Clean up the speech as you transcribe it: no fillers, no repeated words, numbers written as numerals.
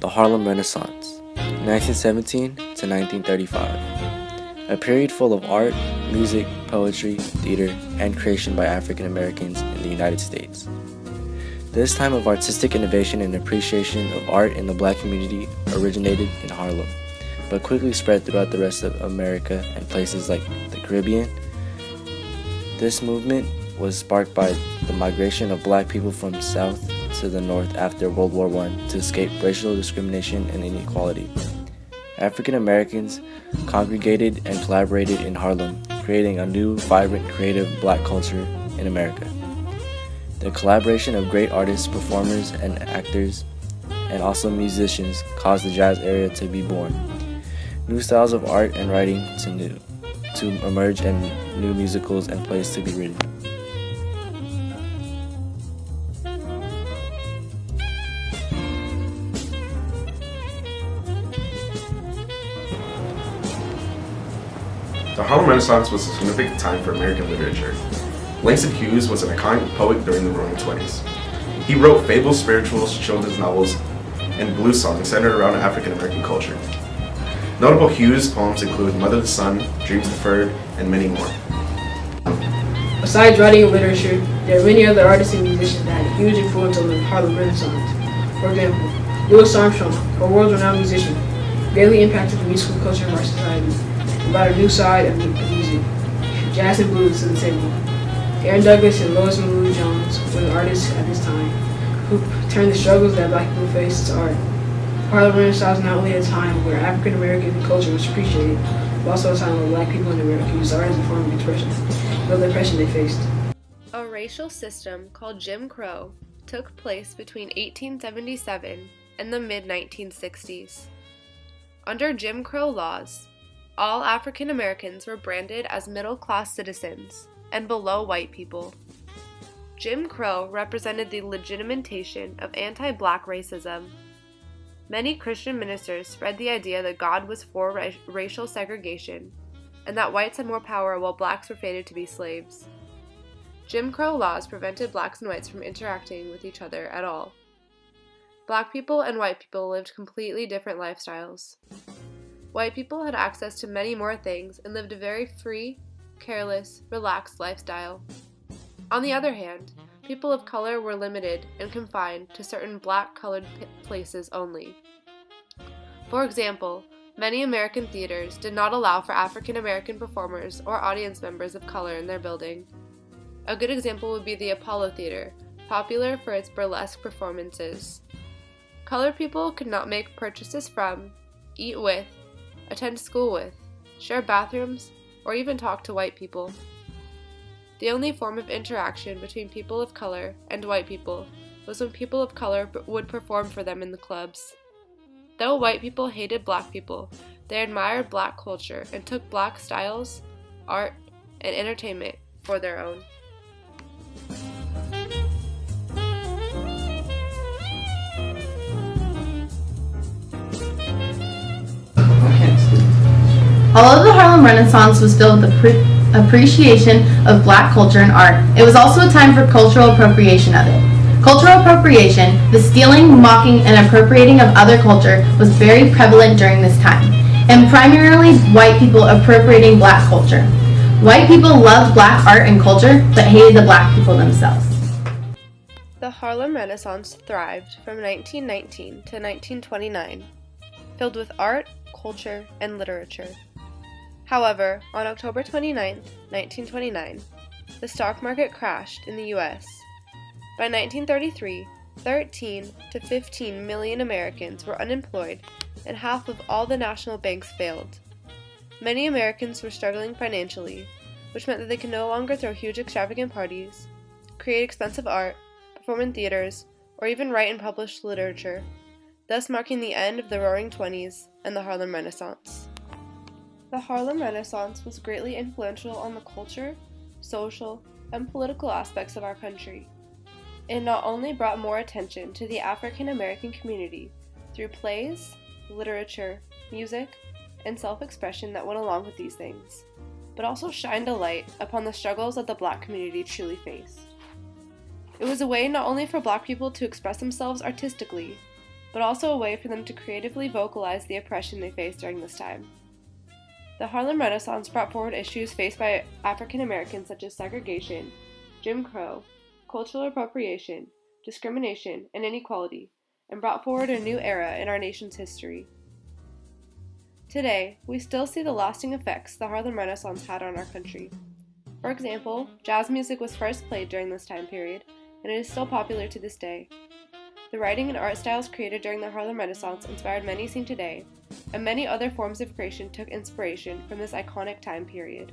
the Harlem Renaissance, 1917 to 1935, a period full of art, music, poetry, theater, and creation by African Americans in the United States. This time of artistic innovation and appreciation of art in the Black community originated in Harlem, but quickly spread throughout the rest of America and places like the Caribbean. This movement was sparked by the migration of Black people from South to the North after World War I to escape racial discrimination and inequality. African Americans congregated and collaborated in Harlem, creating a new, vibrant, creative Black culture in America. The collaboration of great artists, performers, and actors, and also musicians caused the jazz era to be born. New styles of art and writing to emerge, and new musicals and plays to be written. The Harlem Renaissance was a significant time for American literature. Langston Hughes was an iconic poet during the Roaring Twenties. He wrote fables, spirituals, children's novels, and blues songs centered around African American culture. Notable Hughes poems include Mother the Sun, Dreams Deferred, and many more. Besides writing and literature, there are many other artists and musicians that had a huge influence on the Harlem Renaissance. For example, Louis Armstrong, a world-renowned musician, greatly impacted the musical culture of our society and brought a new side of music, jazz and blues, to the table. Aaron Douglas and Lois Marie Jones were the artists at this time who turned the struggles that Black people faced to art. The Harlem Renaissance was not only a time where African American culture was appreciated, but also a time where Black people in America used art as a form of expression of the oppression they faced. A racial system called Jim Crow took place between 1877 and the mid-1960s. Under Jim Crow laws, all African Americans were branded as middle-class citizens and below white people. Jim Crow represented the legitimation of anti-Black racism. Many Christian ministers spread the idea that God was for racial segregation and that whites had more power while Blacks were fated to be slaves. Jim Crow laws prevented Blacks and whites from interacting with each other at all. Black people and white people lived completely different lifestyles. White people had access to many more things and lived a very free, careless, relaxed lifestyle. On the other hand, people of color were limited and confined to certain Black-colored places only. For example, many American theaters did not allow for African American performers or audience members of color in their building. A good example would be the Apollo Theater, popular for its burlesque performances. Colored people could not make purchases from, eat with, attend school with, share bathrooms, or even talk to white people. The only form of interaction between people of color and white people was when people of color would perform for them in the clubs. Though white people hated Black people, they admired Black culture and took Black styles, art, and entertainment for their own. Although the Harlem Renaissance was filled with appreciation of Black culture and art, it was also a time for cultural appropriation of it. Cultural appropriation, the stealing, mocking, and appropriating of other culture, was very prevalent during this time, and primarily white people appropriating Black culture. White people loved Black art and culture, but hated the Black people themselves. The Harlem Renaissance thrived from 1919 to 1929, filled with art, culture, and literature. However, on October 29, 1929, the stock market crashed in the U.S. By 1933, 13 to 15 million Americans were unemployed and half of all the national banks failed. Many Americans were struggling financially, which meant that they could no longer throw huge extravagant parties, create expensive art, perform in theaters, or even write and publish literature, thus marking the end of the Roaring Twenties and the Harlem Renaissance. The Harlem Renaissance was greatly influential on the culture, social, and political aspects of our country. It not only brought more attention to the African American community through plays, literature, music, and self-expression that went along with these things, but also shined a light upon the struggles that the Black community truly faced. It was a way not only for Black people to express themselves artistically, but also a way for them to creatively vocalize the oppression they faced during this time. The Harlem Renaissance brought forward issues faced by African Americans such as segregation, Jim Crow, cultural appropriation, discrimination, and inequality, and brought forward a new era in our nation's history. Today, we still see the lasting effects the Harlem Renaissance had on our country. For example, jazz music was first played during this time period, and it is still popular to this day. The writing and art styles created during the Harlem Renaissance inspired many seen today, and many other forms of creation took inspiration from this iconic time period.